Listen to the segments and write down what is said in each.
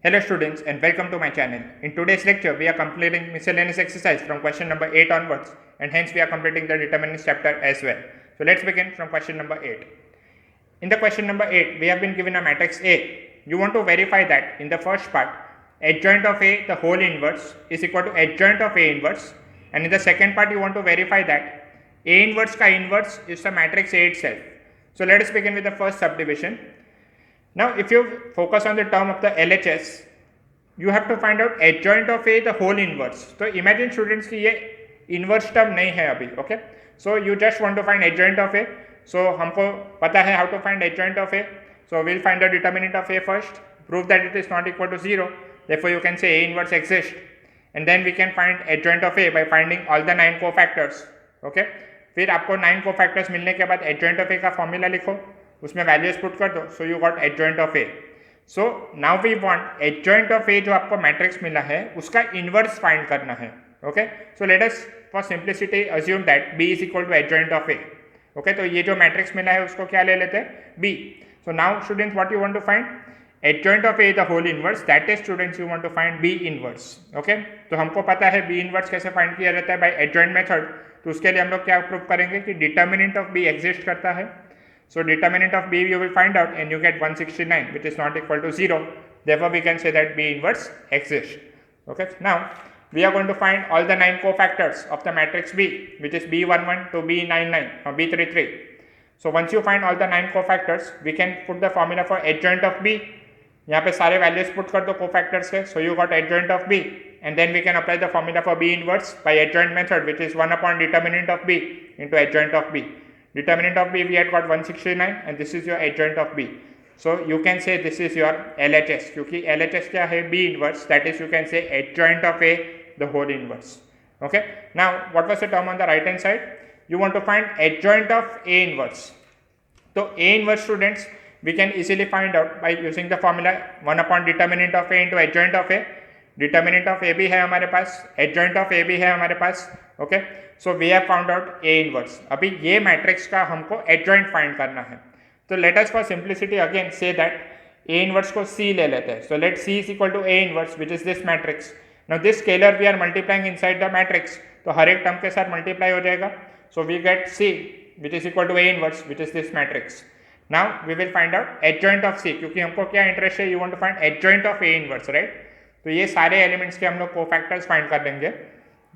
Hello students and welcome to my channel. In today's lecture, we are completing miscellaneous exercise from question number 8 onwards, and hence we are completing the determinants chapter as well. So let's begin from question number 8. In the question number 8, we have been given a matrix A. You want to verify that in the first part, adjoint of A, the whole inverse, is equal to adjoint of A inverse, and in the second part, you want to verify that A inverse ka inverse is the matrix A itself. So let us begin with the first subdivision. Now, if you focus on the term of the LHS, you have to find out adjoint of A the whole inverse. So imagine students कि ये inverse term नहीं है अभी, okay? So you just want to find adjoint of A. So हमको पता है how to find adjoint of A. So we'll find the determinant of A first. Prove that it is not equal to 0. Therefore you can say A inverse exists. And then we can find adjoint of A by finding all the 9 cofactors, okay? फिर आपको 9 cofactors मिलने के बाद adjoint of A का formula लिखो, उसमें values put कर दो. So you got adjoint of A. So now we want adjoint of A जो आपको मैट्रिक्स मिला है उसका इनवर्स फाइंड करना है. Okay, so let us for simplicity assume that B is equal to adjoint of A. Okay, तो ये जो मैट्रिक्स मिला है उसको क्या ले लेते हैं, B. So now students what you want to find adjoint of A the whole inverse, that is students you want to find B inverse. Okay, तो हमको पता है बी इनवर्स कैसे फाइंड किया जाता है, बाय एडजॉइंट मेथड. तो उसके लिए हम लोग क्या प्रूव करेंगे कि डिटर्मिनेंट ऑफ बी एग्जिस्ट करता है. So determinant of B you will find out and you get 169, which is not equal to 0. Therefore we can say that B inverse exists. Okay, now we are going to find all the 9 cofactors of the matrix B, which is B11 to B99 or B33. So once you find all the 9 cofactors, we can put the formula for adjoint of B. यहाँ पे सारे values put कर दो cofactors के. So you got adjoint of B, and then we can apply the formula for B inverse by adjoint method, which is 1 upon determinant of B into adjoint of B. Determinant of B we had got 169 and this is your adjoint of B. So you can say this is your LHS, क्योंकि LHS क्या है, B inverse, that is you can say adjoint of A the whole inverse. Okay, now what was the term on the right hand side? You want to find adjoint of A inverse. तो A inverse students we can easily find out by using the formula 1 upon determinant of A into adjoint of A. Determinant of A भी है हमारे पास, adjoint of A भी है हमारे पास. Okay, so we have found out A inverse. अभी ये matrix का हमको एडजॉइंट फाइंड करना है. तो let us for simplicity again say that A inverse को सी ले लेते हैं. So let C is equal to A inverse which is this matrix. Now this scalar we are multiplying inside the matrix, तो हर एक term के साथ multiply हो जाएगा. So we get C which is equal to A inverse which is this matrix. Now we will find out adjoint of सी, क्योंकि हमको क्या इंटरेस्ट है, you want to find adjoint of A inverse, right. तो ये सारे elements के हम लोग कोफैक्टर्स फाइंड कर लेंगे.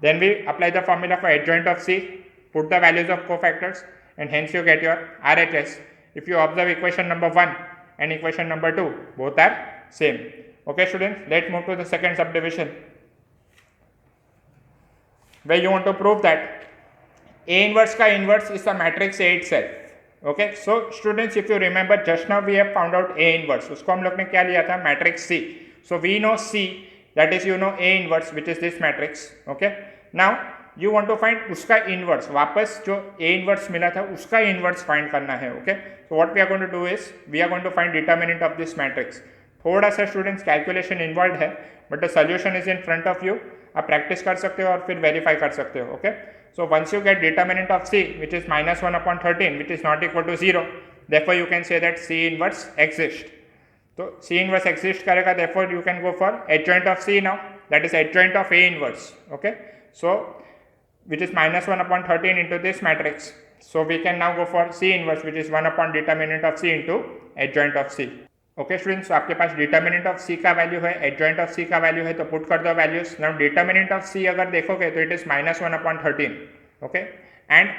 Then we apply the formula for adjoint of C, put the values of cofactors and hence you get your RHS. If you observe equation number 1 and equation number 2 both are same. Okay students, let's move to the second subdivision where you want to prove that A inverse का inverse is the matrix A itself. Okay, so students if you remember just now we have found out A inverse, उसको हम लोग ने क्या लिया था, matrix C. So we know C, that is you know A inverse which is this matrix. Okay, now you want to find उसका inverse, वापस जो A inverse मिला था उसका inverse find करना है. Okay, so what we are going to do is we are going to find determinant of this matrix. थोड़ा सा students calculation involved है but the solution is in front of you. आप practice कर सकते हो और फिर वेरीफाई कर सकते हो. Okay, so once you get determinant of C which is -1 upon 13 which is not equal to 0, therefore you can say that C inverse exist. तो सी इनवर्स एग्जिस्ट करेगा, therefore you can go for adjoint of C now, that is adjoint of A inverse. Okay, so which is -1 upon 13 into this matrix. So we can now go for C inverse which is 1 upon determinant of C into adjoint of C. Okay students, आपके पास determinant of सी का value है, adjoint of सी का value है, तो put कर दो values. Now determinant of C अगर देखोगे तो it is -1 upon 13. Okay, and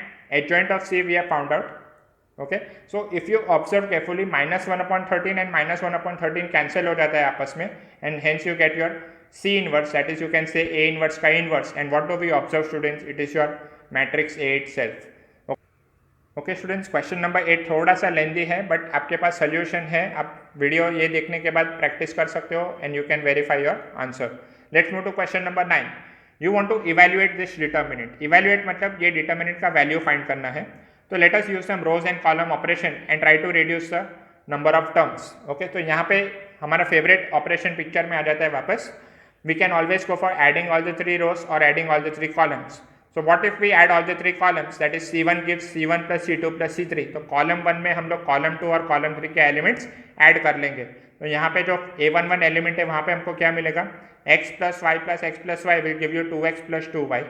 adjoint of C we have found out. Okay, so if you observe carefully -1 upon 13 and -1 upon 13 cancel हो जाता है आपस में and hence you get your C inverse, that is you can say A inverse का inverse. And what do we observe students, it is your matrix A itself. Okay students, question number 8 थोड़ा सा लेंदी है but आपके पास solution है. आप video ये देखने के बाद प्रैक्टिस कर सकते हो and you can verify your answer. Let's move to question number 9. You want to evaluate this determinant. Evaluate मतलब ये डिटर्मिनेंट का वैल्यू फाइंड करना है. तो let us use some rows and column operation and try to reduce the number of terms. Okay, तो यहाँ पे हमारा फेवरेट ऑपरेशन पिक्चर में आ जाता है वापस. We can always go for adding all the 3 rows और adding all the 3 columns. So what if we add all the 3 columns, that is C1 gives C1 plus C2 plus C3. तो column 1 में हम लोग column 2 और column 3 के elements add कर लेंगे. तो यहाँ पे जो a11 एलिमेंट है वहाँ पे हमको क्या मिलेगा, x plus y will give you 2x plus 2y।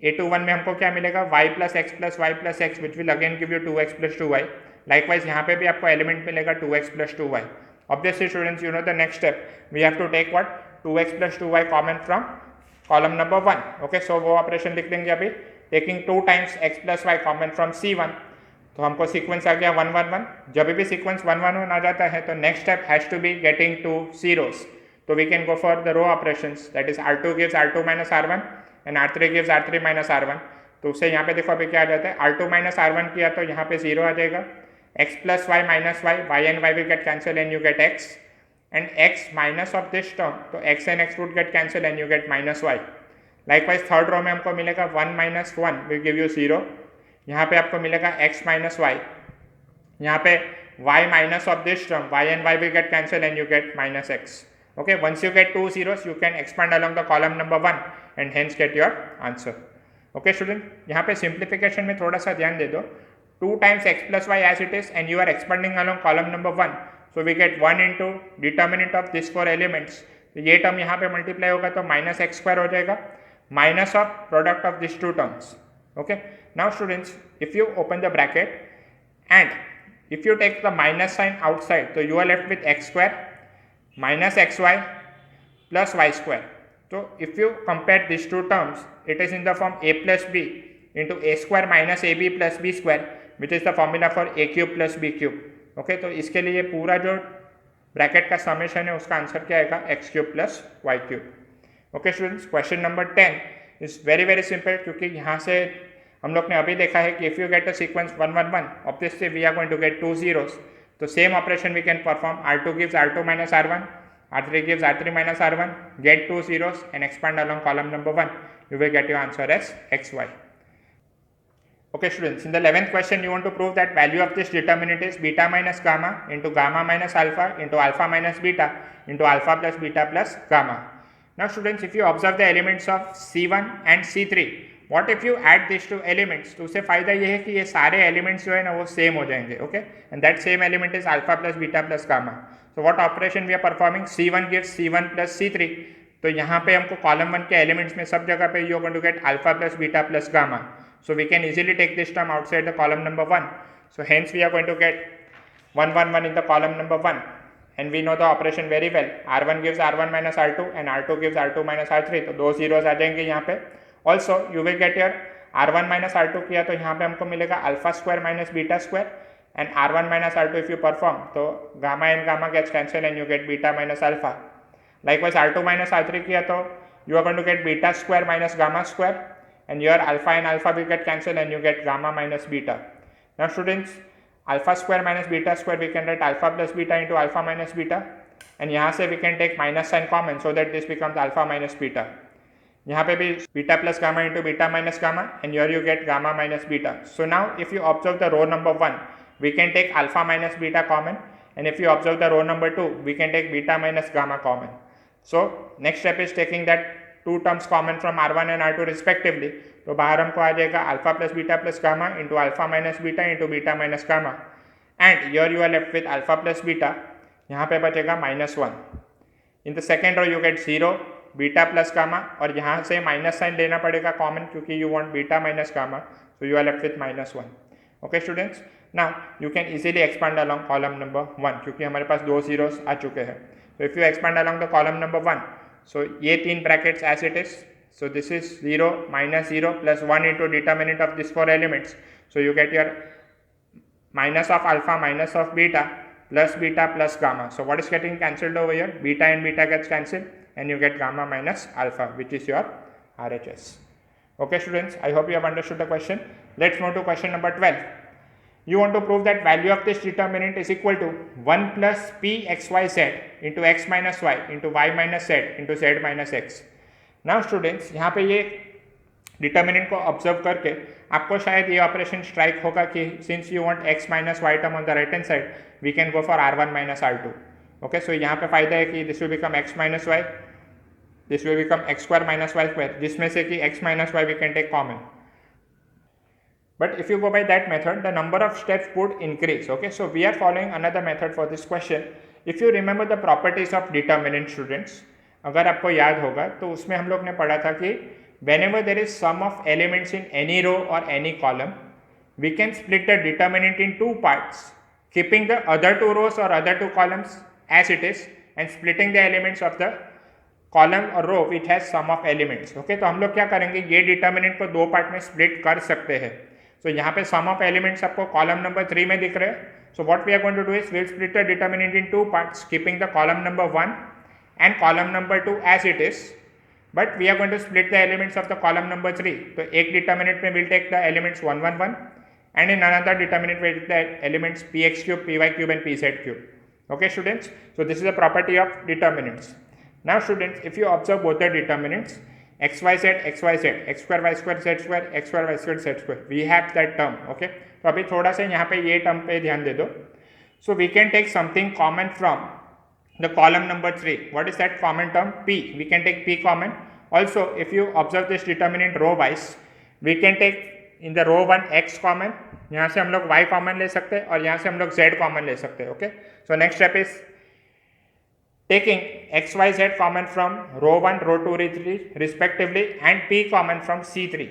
a21 में हमको क्या मिलेगा, y plus x which will again give you 2x plus 2y। Likewise यहाँ पे भी आपको एलिमेंट मिलेगा 2x plus 2y। Obviously students, you know the next step, we have to take what, 2x plus 2y common from column number 1। Okay, so वो operation लिख देंगे अभी, taking 2 times x plus Y common from C1। तो हमको sequence आ गया 1 1 1। जब भी sequence 1 1 1 आ जाता है तो next step has to be getting to zeros। तो we can go for the row operations, that is R2 gives R2 minus R1 and R3 gives R3 minus R1। तो उससे यहाँ पे देखो अभी क्या आ जाता है, R2 माइनस R1 किया तो यहाँ पे 0 आ जाएगा, x plus y minus y and y will get cancel and you get x, and x minus of this term, तो x and x would get cancel and you get minus y। Likewise third row में हमको मिलेगा 1 minus 1 will give you 0, यहाँ पे आपको मिलेगा x minus Y, यहाँ पे y minus of this term, y and y will get cancel and you get minus x। Okay, once you get 2 zeros, you can expand along the column number 1 and hence get your answer. Okay student, यहाँ पे simplification में थोड़ा सा ध्यान दे दो, 2 times x plus y as it is and you are expanding along column number 1, so we get 1 into determinant of these 4 elements। तो ये term यहाँ पे मल्टीप्लाई होगा तो माइनस एक्स स्क्वायर हो जाएगा, minus of product of this 2 terms. Okay, now students, if you open the bracket and if you take the minus sign outside, तो you are left with x square minus xy plus y square। So if you compare these two terms, it is in the form a plus b into a square minus ab plus b square, which is the formula for a cube plus b cube। Okay, तो इसके लिए पूरा जो bracket का summation है उसका answer क्या आएगा, x cube plus y cube. Okay students, question number 10 is very simple, क्योंकि यहाँ से हम लोग ने अभी देखा है कि if you get a sequence 1 1 1, obviously we are going to get 2 zeros। तो same operation we can perform, R2 gives R2 minus R1, R3 gives R3 minus R1, get 2 zeros and expand along column number 1. You will get your answer as XY. Okay students, in the 11th question you want to prove that value of this determinant is beta minus gamma into gamma minus alpha into alpha minus beta into alpha plus beta plus gamma. Now students, if you observe the elements of C1 and C3, what if you add this two elements, तो उससे फायदा ये है कि ये सारे elements जो है ना वो सेम हो जाएंगे। Okay, and that same element is alpha plus beta plus gamma. So what operation we are performing, C1 gives C1 plus C3। तो यहाँ पे हमको कॉलम 1 के एलिमेंट्स में सब जगह पे you are going to get alpha plus beta plus gamma. So we can easily take this term outside the column number 1। So hence we are going to get 1 1 1 in the column number 1 and we know the operation very well, R1 gives R1 minus R2 and R2 gives R2 minus R3। तो 2 zeros आ जाएंगे यहाँ पे। Also you will get your R1 minus R2 किया तो यहाँ पे हमको मिलेगा alpha square minus beta square, and R1 minus R2 if you perform तो gamma and gamma gets cancel and you get beta minus alpha. Likewise R2 minus R3 किया तो you are going to get beta square minus gamma square and your alpha and alpha will get cancel and you get gamma minus beta. Now students, alpha square minus beta square we can write alpha plus beta into alpha minus beta, and यहाँ से we can take minus sign common so that this becomes alpha minus beta. यहाँ पे भी beta plus gamma into beta minus gamma and your you get gamma minus beta. So now if you observe the row number 1, we can take alpha minus beta common, and if you observe the row number 2, we can take beta minus gamma common. So next step is taking that 2 terms common from R1 and R2 respectively. तो बाहर हमको आ जाएगा alpha plus gamma into alpha minus beta into beta minus gamma, and your you are left with alpha plus beta, यहाँ पे बचेगा -1। In the second row you get 0 beta plus gamma, और यहाँ से माइनस साइन लेना पड़ेगा common क्योंकि you want beta minus gamma, so you are left with -1। Okay students, now you can easily expand along column number 1 क्योंकि हमारे पास 2 zeros आ चुके हैं। तो if you expand along the column number 1, so ये 3 brackets as it is, so this is 0 -0 plus 1 into determinant of this 4 elements, so you get your minus of alpha minus of beta plus gamma. So what is getting cancelled over here? Beta and beta gets cancelled and you get gamma minus alpha, which is your RHS. Okay students, I hope you have understood the question. Let's move to question number 12. You want to prove that value of this determinant is equal to 1 plus p xyz into x minus y into y minus z into z minus x. Now students, यहाँ पे ये determinant को observe करके आपको शायद ये operation strike होगा कि since you want x minus y term on the right hand side, we can go for R1 minus R2। Okay, so यहाँ पे फायदा है कि this will become x minus y, this will become x square minus y square, जिसमें से कि x minus y we can take common. But if you go by that method, the number of steps would increase. Okay, so we are following another method for this question. If you remember the properties of determinant students, अगर आपको याद होगा तो उसमें हम लोग ने पढ़ा था कि whenever there is sum of elements in any row or any column, we can split the determinant in two parts, keeping the other two rows or other two columns as it is and splitting the elements of the column or row which has sum of elements. Okay, तो हम लोग क्या करेंगे, ये determinant को दो part में split कर सकते हैं. तो यहाँ पे sum of elements आपको कॉलम नंबर 3 में दिख रहे हैं. So what we are going to do is we'll split the determinant in two parts, keeping the column number 1 and column number 2 as it is, but we are going to split the elements of the column number 3. तो एक determinant में we'll take the elements 1 1 1 and in another determinant we'll take the elements px cube, py cube and pz cube. Okay students, so this is a property of determinants. Now students, if you observe both the determinants xyz, x square y square z square, x square y square z square, we have that term. Okay, तो अभी थोड़ा सा यहाँ पे ये term पे ध्यान दे दो. So we can take something common from the column number 3. What is that common term? P. We can take P common. Also, if you observe this determinant row wise, we can take in the row 1 x common. यहाँ से हम लोग y common ले सकते हैं और यहाँ से हम लोग z common ले सकते हैं. Okay. So next step is taking x, y, z common from row 1, row 2, row 3 respectively and p common from C3.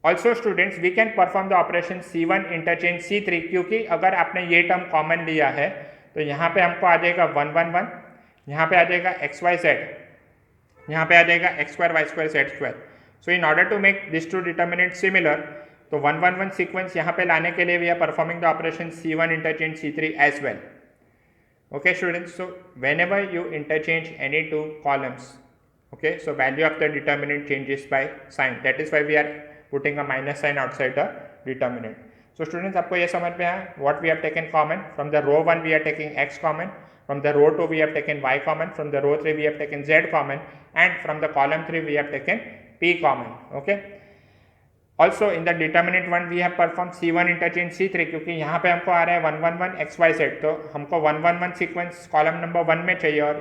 Also students, we can perform the operation C1 interchange C3 क्योंकि अगर आपने ये term common लिया है तो यहाँ पे हमको आ जाएगा 1 1 1, यहाँ पे आ जाएगा x y z, यहाँ पे आ जाएगा x square y square z square. So in order to make these two determinants similar, तो 1 1 1 sequence यहाँ पे लाने के लिए we are performing the operation C1 interchange C3 as well. Okay students, so whenever you interchange any two columns, okay, so value of the determinant changes by sign. That is why we are putting a minus sign outside the determinant. So students, आपको ये समझ में आया what we have taken common. From the row 1 we are taking x common, from the row 2 we have taken y common, from the row 3 we have taken z common and from the column 3 we have taken p common. Okay. Also in the determinant 1 we have performed C1 interchange C3 क्योंकि यहाँ पे हमको आ रहा है 1 1 1 x y z, तो हमको 1 1 1 sequence column number 1 में चाहिए और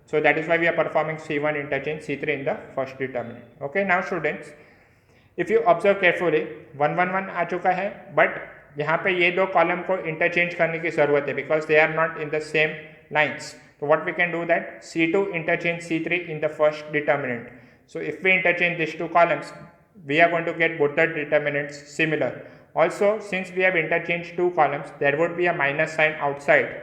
so that is why we are performing C1 interchange C3 in the first determinant. Okay, now students, if you observe carefully 1 1 1 आ चुका है but यहाँ पे ये दो कॉलम को इंटरचेंज करने की ज़रूरत है because they are not in the same lines. So what we can do that C2 interchange C3 in the first determinant. So if we interchange these two columns, we are going to get both the determinants similar. Also, since we have interchanged two columns, there would be a minus sign outside.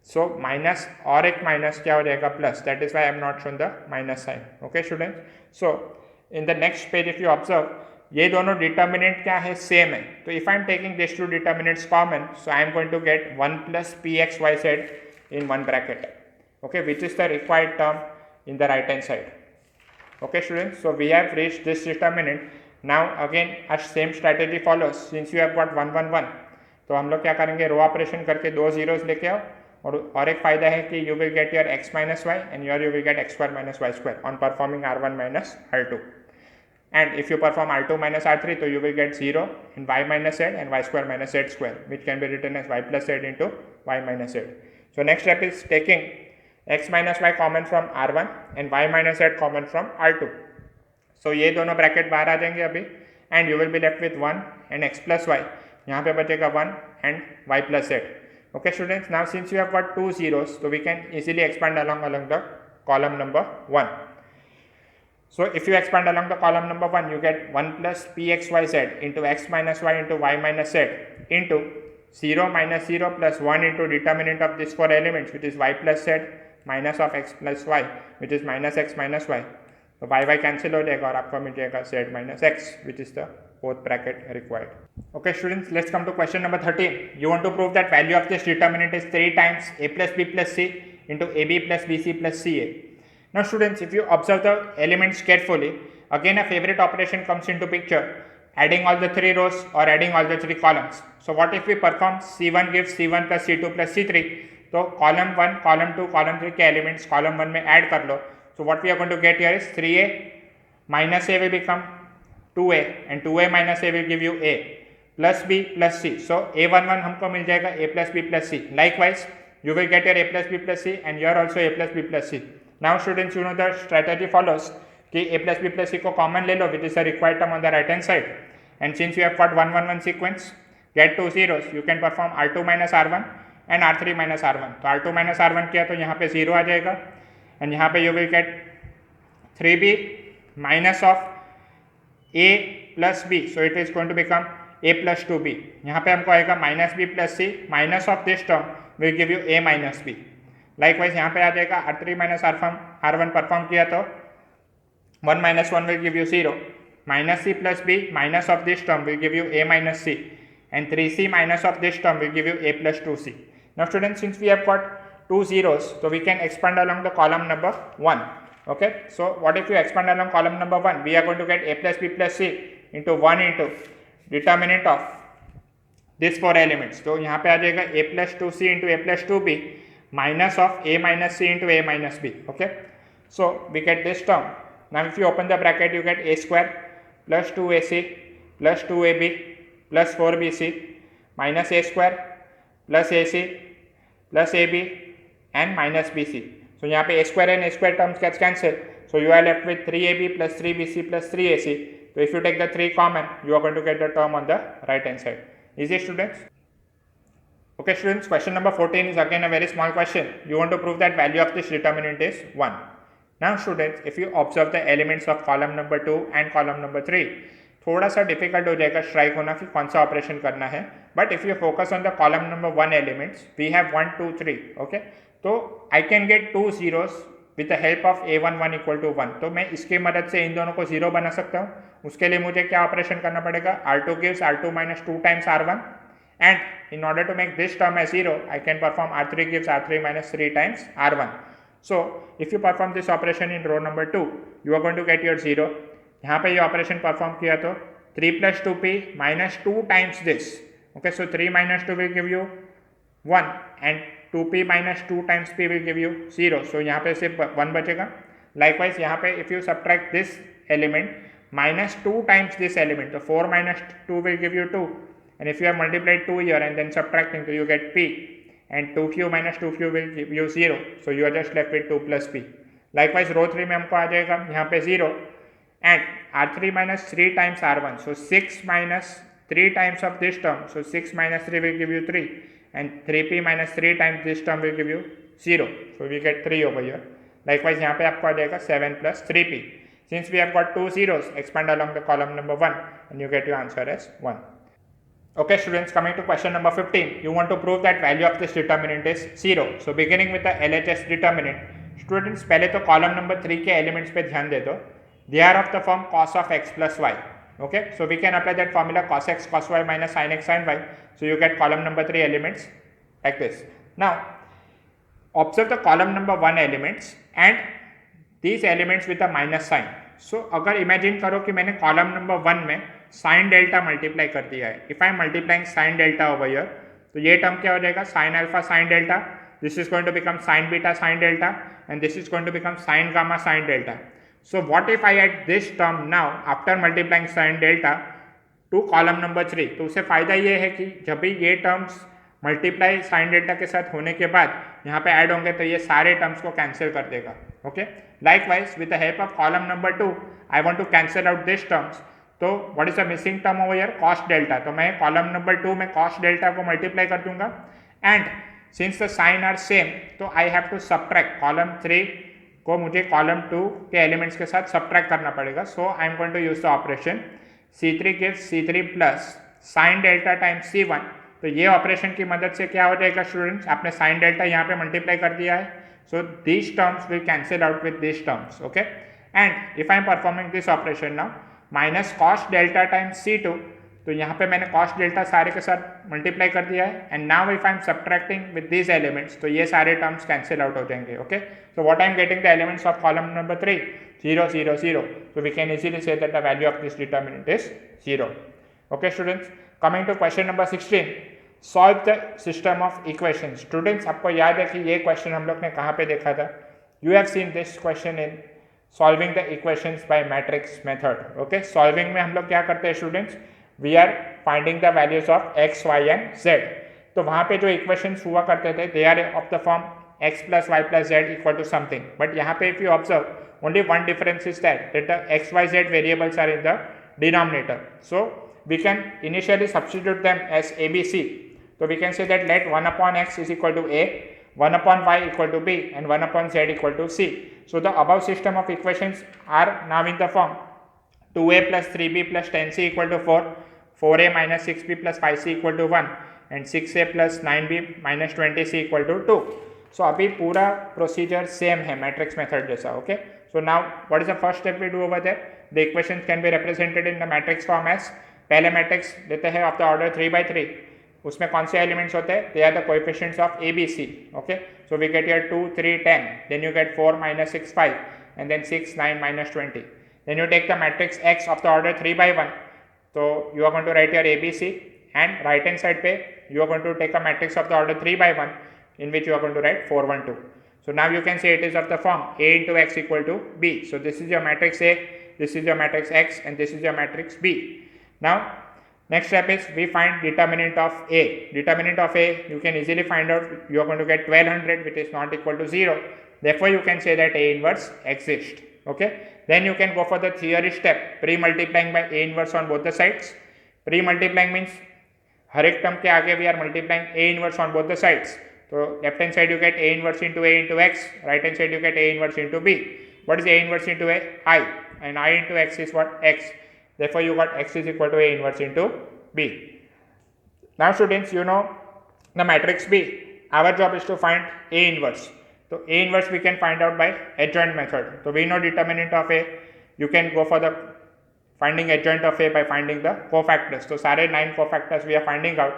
So minus और एक minus क्या हो जाएगा plus. That is why I am not shown the minus sign. Okay students. So in the next page if you observe, ये दोनों determinant क्या है, same है. तो if I am taking these two determinants common, so I am going to get 1 plus px y z in one bracket. Okay, which is the required term in the right hand side. Okay students, so we have reached this determinant. Now again our same strategy follows. Since you have got 1 1 1, तो हम लोग क्या करेंगे, row operation करके दो zeros लेके आओ और एक फायदा है कि you will get your x minus y and here you will get x square minus y square on performing r1 minus r2. And if you perform r2 minus r3, so you will get 0 and y minus z and y square minus z square, which can be written as y plus z into y minus z. So next step is taking x minus y common from r1 and y minus z common from r2. So ये दोनों bracket बाहर आ जाएंगे अभी and you will be left with 1 and x plus y. यहाँ पे बचेगा 1 and y plus z. Okay students, now since you have got two zeros, so we can easily expand along the column number 1. So if you expand along the column number 1, you get 1 plus pxyz into x minus y into y minus z into 0 minus 0 plus 1 into determinant of these four elements, which is y plus z minus of x plus y, which is minus x minus y. So y cancel हो जाएगा और आपको मिल जाएगा z minus x, which is the fourth bracket required. Okay students, let's come to question number 13. You want to prove that value of this determinant is 3 times a plus b plus c into ab plus bc plus ca. Now students, if you observe the elements carefully, again a favorite operation comes into picture, adding all the 3 rows or adding all the 3 columns. So what if we perform c1 gives c1 plus c2 plus c3, तो column 1, column 2, column 3 के elements column 1 में add कर लो. So what we are going to get here is 3a minus a will become 2a and 2a minus a will give you a plus b plus c. So a11 हमको मिल जाएगा a plus b plus c. Likewise, you will get your a plus b plus c and here also a plus b plus c. Now students, you know the strategy follows कि a plus b plus c को common ले लो, which is the required term on the right hand side. And since you have got 1 1 1 sequence, get two zeros, you can perform r2 minus r1 and R3 minus R1. तो R2 minus R1 किया तो यहाँ पे 0 आ जाएगा and यहाँ पे you will get 3B minus of A plus B, so it is going to become A plus 2B. यहाँ पे हमको आएगा minus B plus C, minus of this term will give you A minus B. Likewise यहाँ पे आ जाएगा R3 minus R1 perform किया तो 1 minus 1 will give you 0, minus C plus B minus of this term will give you A minus C, and 3C minus of this term will give you A plus 2C. Now students, since we have got two zeros, so we can expand along the column number 1. Okay, so what if you expand along column number 1? We are going to get A plus B plus C into 1 into determinant of these 4 elements. तो यहाँ पे आ जाएगा A plus 2C into A plus 2B minus of A minus C into A minus B. Okay, so we get this term. Now if you open the bracket, you get A square plus 2AC plus 2AB plus 4BC minus A square plus AC plus AB and minus BC. So यहाँ पे A square and A square terms gets cancelled. So you are left with 3AB plus 3BC plus 3AC. So if you take the 3 common, you are going to get the term on the right hand side. Easy students? Okay students, question number 14 is again a very small question. You want to prove that value of this determinant is 1. Now students, if you observe the elements of column number 2 and column number 3, थोड़ा सा difficult हो जाएगा strike होना कि कौन सा operation करना है. But if you focus on the column number 1 elements, we have 1 2 3. Okay, तो I can get 2 zeros with the help of A1 1 equal to 1. तो मैं इसकी मदद से इन दोनों को 0 बना सकता हूँ. उसके लिए मुझे क्या ऑपरेशन करना पड़ेगा? R2 gives R2 minus 2 times R1, and in order to make this term as 0, I can perform R3 gives R3 minus 3 times R1. So if you perform this operation in row number 2, you are going to get your 0. यहाँ पे ये operation perform किया तो 3 plus 2p minus 2 times this. Okay, so 3 minus 2 will give you 1 and 2p minus 2 times p will give you 0. So यहाँ पे सिर्फ 1 बचेगा. Likewise यहाँ पे if you subtract this element minus 2 times this element, तो 4 minus 2 will give you 2, and if you have multiplied 2 here and then subtracting, so you get p, and 2q minus 2q will give you 0. So you are just left with 2 plus p. Likewise row 3 में हमको आ जाएगा यहाँ पे 0 and R3 minus 3 times R1. So 6 minus 3 times of this term. So 6 minus 3 will give you 3, and 3p minus 3 times this term will give you 0. So we get 3 over here. Likewise यहाँ पे आपको आ जाएगा 7 plus 3p. Since we have got 2 zeros, expand along the column number 1 and you get your answer as 1. Okay students, coming to question number 15, you want to prove that value of this determinant is 0. So beginning with the LHS determinant, students पहले तो column number 3 के elements पे ध्यान दे दो. They are of the form cos of x plus y. Okay, so we can apply that formula cos x cos y minus sin x sin y. So you get column number 3 elements like this. Now observe the column number 1 elements and these elements with a minus sign. So अगर imagine करो कि मैंने column number 1 में sin delta multiply कर दिया है. If I am multiplying sin delta over here, तो ये term क्या हो जाएगा? sin alpha sin delta. This is going to become sin beta sin delta, and this is going to become sin gamma sin delta. So what if I add this term now after multiplying sin delta to column number 3? तो उससे फ़ायदा ये है कि जब भी ये terms multiply sine delta के साथ होने के बाद यहाँ पे ऐड होंगे तो ये सारे टर्म्स को कैंसिल कर देगा. Okay, likewise with the help of column number 2 I want to cancel out this terms. तो what is the missing term over here? Cos delta. तो मैं कॉलम नंबर 2 में कॉस्ट डेल्टा को मल्टीप्लाई कर दूंगा, and since the sign are same तो I have to subtract column 3 को मुझे कॉलम 2 के एलिमेंट्स के साथ सब्ट्रैक्ट करना पड़ेगा. So I am going to use the operation C3 gives C3 plus sine delta times C1. तो ये ऑपरेशन की मदद से क्या हो जाएगा स्टूडेंट्स? आपने साइन डेल्टा यहाँ पे मल्टीप्लाई कर दिया है. So this terms will cancel out with this terms. Okay, and if I am performing this operation now minus cost delta times C2, तो यहाँ पे मैंने कॉस्ट डेल्टा सारे के साथ मल्टीप्लाई कर दिया है, and now if I am subtracting with these elements तो ये सारे टर्म्स कैंसिल आउट हो जाएंगे. Okay, so what I am getting the elements of column number 3 0 0 0. So we can easily say that the value of this determinant is 0. Okay students, coming to question number 16, solve the system of equations. Students आपको याद है कि ये question हम लोग ने कहाँ पे देखा था? You have seen this question in solving the equations by matrix method. Okay, solving में हम लोग क्या करते हैं students? We are finding the values of x, y and z. तो वहाँ पे जो equations हुआ करते थे they are of the form x plus y plus z equal to something. But यहाँ पे if you observe, only one difference is that the x, y, z variables are in the denominator. So we can initially substitute them as a, b, c. तो we can say that let 1 upon x is equal to a, 1 upon y equal to b, and 1 upon z equal to c. So the above system of equations are now in the form 2a plus 3b plus 10c equal to 4, 4a minus 6b plus 5c equal to 1, and 6a plus 9b minus 20c equal to 2. So अभी पूरा procedure same है matrix method जैसा. Okay, so now what is the first step we do over there? The equations can be represented in the matrix form as, पहले matrix लेते हैं of the order 3/3. उसमें कौन से एलिमेंट्स होते हैं? They are the coefficients of A B C. Okay, so we get here 2 3 10, then you get 4 minus 6 5, and then 6 9 minus 20. Then you take the matrix x of the order 3/1. So you are going to write here ABC, and right hand side pe you are going to take a matrix of the order 3/1 in which you are going to write 4 1 2. So now you can say it is of the form A into x equal to B. So this is your matrix A, this is your matrix X, and this is your matrix B. Now next step is we find determinant of A. Determinant of A you can easily find out. You are going to get 1200, which is not equal to 0. Therefore you can say that A inverse exists. Okay, then you can go for the theory step, pre-multiplying by A inverse on both the sides. Pre-multiplying means हर एक term के आगे we are multiplying A inverse on both the sides. So left hand side you get A inverse into A into x, right hand side you get A inverse into B. What is A inverse into A? I, and I into x is what? X. Therefore you got x is equal to A inverse into B. Now students, you know the matrix B. Our job is to find A inverse. So A inverse we can find out by adjoint method. So we know determinant of A. You can go for the finding adjoint of A by finding the cofactors. So सारे 9 cofactors we are finding out,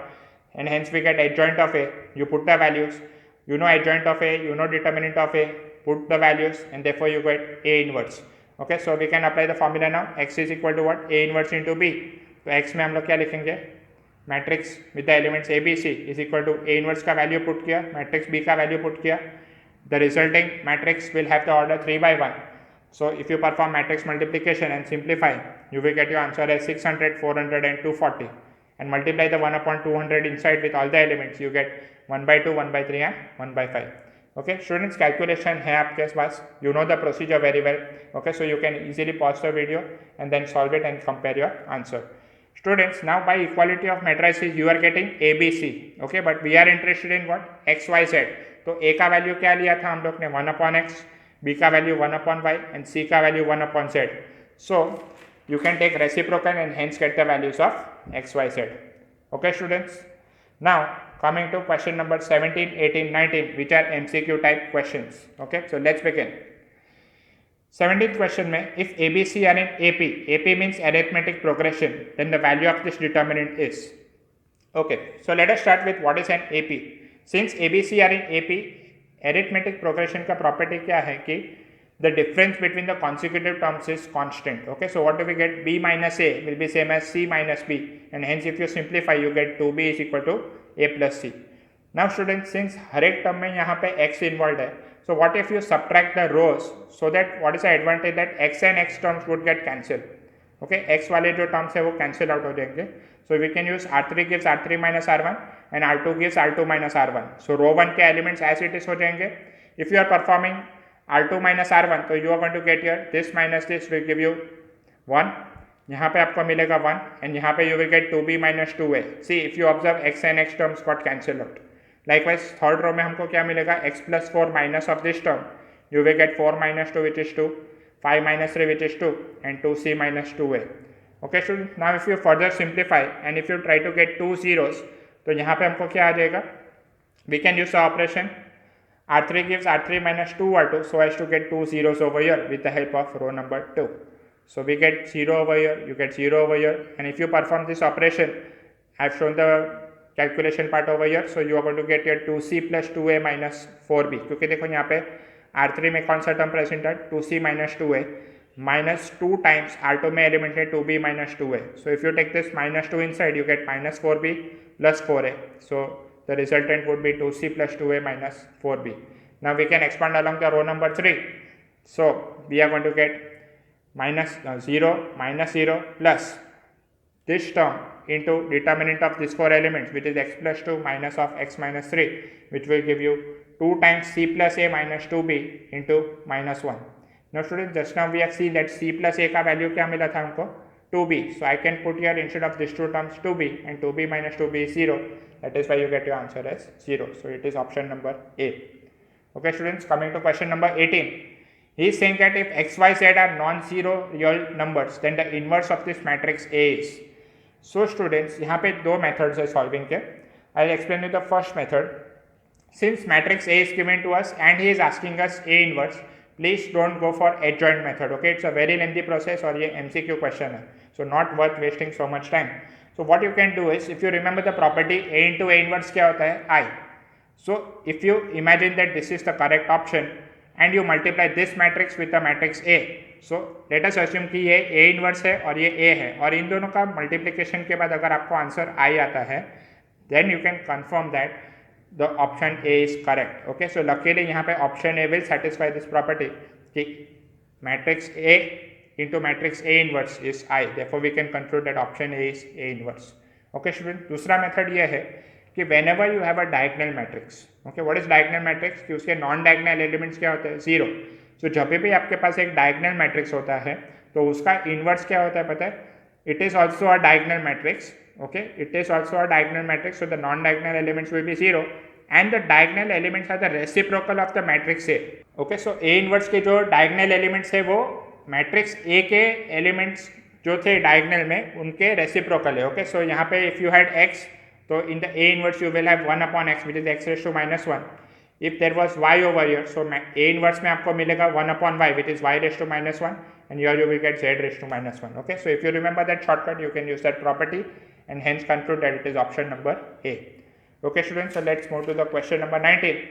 and hence we get adjoint of A. You put the values. You know adjoint of A. You know determinant of A. Put the values, and therefore you get A inverse. Okay, so we can apply the formula now. X is equal to what? A inverse into B. तो x में हम लोग क्या लिखेंगे? Matrix with the elements A B C is equal to A inverse का value put किया, matrix B का value put किया. The resulting matrix will have the order 3/1. So if you perform matrix multiplication and simplify, you will get your answer as 600, 400 and 240, and multiply the 1 upon 200 inside with all the elements, you get 1/2, 1/3 and 1/5. Okay, students, calculation है आपके पास, you know the procedure very well. Okay, so you can easily pause the video and then solve it and compare your answer. Students, now by equality of matrices you are getting A B C. Okay, but we are interested in what? X Y Z. तो A का value क्या लिया था हम लोग ने? 1 upon x, B का value 1 upon y, and C का value 1 upon z. So you can take reciprocal and hence get the values of x, y, z. Okay students, now coming to question number 17, 18, 19, which are MCQ type questions. Okay, so let's begin. 17th question में, if ABC are in AP means arithmetic progression, then the value of this determinant is. Okay, so let us start with what is an AP. Since ABC are in AP, arithmetic progression का property क्या है कि the difference between the consecutive terms is constant. Okay, so what do we get? B minus A will be same as C minus B, and hence if you simplify you get 2B is equal to A plus C. Now students, since हर एक term में यहाँ पे x involved है, so what if you subtract the rows, so that what is the advantage that x and x terms would get cancelled. Okay, x वाले जो terms है वो cancel out हो जाएंगे. So we can use R3 gives R3 minus R1 and R2 gives R2 minus R1. So row 1 के elements as it is हो जाएंगे. If you are performing R2 minus R1, तो you are going to get here this minus this will give you 1. यहाँ पे आपको मिलेगा 1, and यहाँ पे you will get 2B minus 2A. See, if you observe x and x terms got cancelled out. Likewise, third row में हमको क्या मिलेगा? X plus 4 minus of this term. You will get 4 minus 2 which is 2, 5 minus 3 which is 2, and 2C minus 2A. Okay students, now if you further simplify and if you try to get 2 zeros, तो यहाँ पे हमको क्या आ जाएगा? We can use the operation R3 gives R3 minus 2 R2 so as to get 2 zeros over here with the help of row number 2. So we get 0 over here, you get 0 over here, and if you perform this operation, I have shown the calculation part over here, so you are going to get here 2C plus 2A minus 4B. क्योंकि देखो यहाँ पे R3 में कौन सा term present है? 2C minus 2A minus 2 times R2 में element है 2B minus 2A. So if you take this minus 2 inside, you get minus 4B plus 4A. So the resultant would be 2C plus 2A minus 4B. Now we can expand along the row number 3. So we are going to get minus 0 plus this term into determinant of these 4 elements, which is x plus 2 minus of x minus 3, which will give you 2 times C plus A minus 2B into minus 1. Now students, just now we have seen that C plus A का value क्या मिला था हमको? 2b. So I can put here instead of these two terms 2b, and 2b minus 2b is 0. That is why you get your answer as 0. So it is option number A. Okay students, coming to question number 18. He is saying that if x, y, z are non-zero real numbers, then the inverse of this matrix A is. So students, यहाँ पे दो methods है solving के. I'll explain you the first method. Since matrix A is given to us and he is asking us A inverse, please don't go for adjoint method. Okay, it's a very lengthy process और ये MCQ question है, so not worth wasting so much time. So what you can do is, if you remember the property A into A inverse क्या होता है, I. So if you imagine that this is the correct option and you multiply this matrix with the matrix A, so let us assume कि ये A inverse है और ये A है, और इन दोनों का multiplication के बाद अगर आपको आंसर I आता है, then you can confirm that the option A is correct. Okay, so luckily यहाँ पे option A will satisfy this property कि matrix A into matrix A inverse is I. Therefore we can conclude that option A is A inverse. Okay student, दूसरा method ये है कि whenever you have a diagonal matrix, okay, what is diagonal matrix? कि उसके non diagonal elements क्या होते हैं, 0. So जब भी आपके पास एक diagonal matrix होता है तो उसका inverse क्या होता है पता है? It is also a diagonal matrix. Okay, it is also a diagonal matrix, so the non-diagonal elements will be 0 and the diagonal elements are the reciprocal of the matrix A. Okay, so A inverse के जो diagonal elements है वो matrix A के elements जो थे diagonal में उनके reciprocal है. Okay, so यहाँ पे if you had x, तो in the A inverse you will have 1 upon x, which is x raised to minus 1. If there was y over here, so A inverse में आपको मिलेगा 1 upon y, which is y raised to minus 1, and here you will get z raised to minus 1. Okay, so if you remember that shortcut, you can use that property and hence conclude that it is option number A. Okay students, so let's move to the question number 19.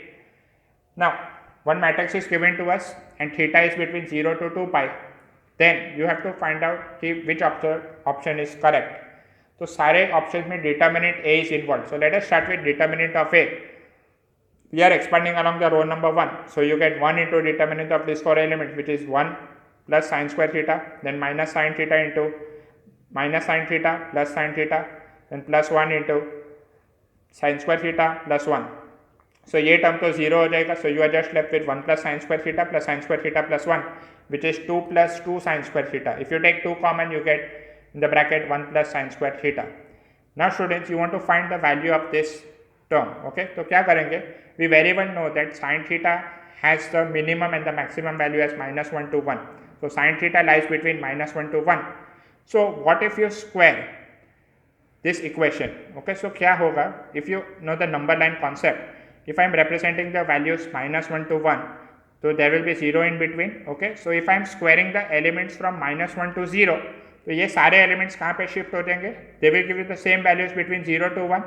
Now, one matrix is given to us and theta is between 0 to 2 pi. Then you have to find out which option is correct. So सारे options में determinant A is involved. So let us start with determinant of A. We are expanding along the row number 1. So you get 1 into determinant of these 4 elements, which is 1 plus sine square theta, then minus sine theta into minus sine theta plus sine theta, then plus 1 into sine square theta plus 1. So ये term तो 0 हो जाएगा. So you are just left with 1 plus sine square theta plus sine square theta plus 1, which is 2 plus 2 sine square theta. If you take 2 common, you get in the bracket 1 plus sine square theta. Now students, you want to find the value of this term. Okay, तो क्या करेंगे? We very well know that sine theta has the minimum and the maximum value as minus 1 to 1. So sine theta lies between minus 1 to 1. So what if you square this equation? Okay, so क्या होगा? If you know the number line concept, if I am representing the values minus 1 to 1, so there will be 0 in between. Okay, so if I am squaring the elements from minus 1 to 0, तो ये सारे elements कहाँ पे shift हो जाएंगे? They will give you the same values between 0 to 1.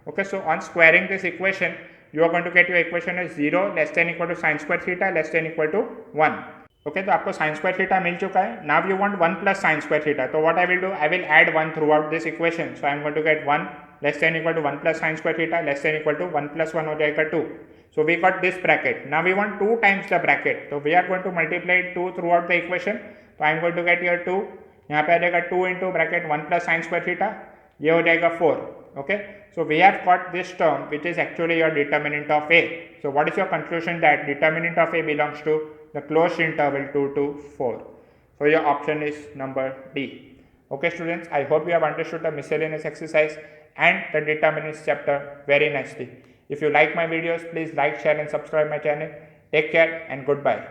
Okay, so on squaring this equation, you are going to get your equation as 0 less than equal to sine square theta less than equal to 1. Okay, तो आपको sin square theta मिल चुका है. Now you want 1 plus sin square theta. So what I will do, I will add 1 throughout this equation. So I am going to get 1 less than equal to 1 plus sin square theta less than equal to 1 plus 1 हो जाएगा 2. So we got this bracket. Now we want 2 times the bracket. So we are going to multiply 2 throughout the equation. So I am going to get here 2. यहाँ पे आ जाएगा 2 into bracket 1 plus sin square theta. ये हो जाएगा 4. Okay. So we have got this term which is actually your determinant of A. So what is your conclusion? That determinant of A belongs to the closed interval 2 to 4. So your option is number D. Okay students, I hope you have understood the miscellaneous exercise and the determinants chapter very nicely. If you like my videos, please like, share and subscribe my channel. Take care and goodbye.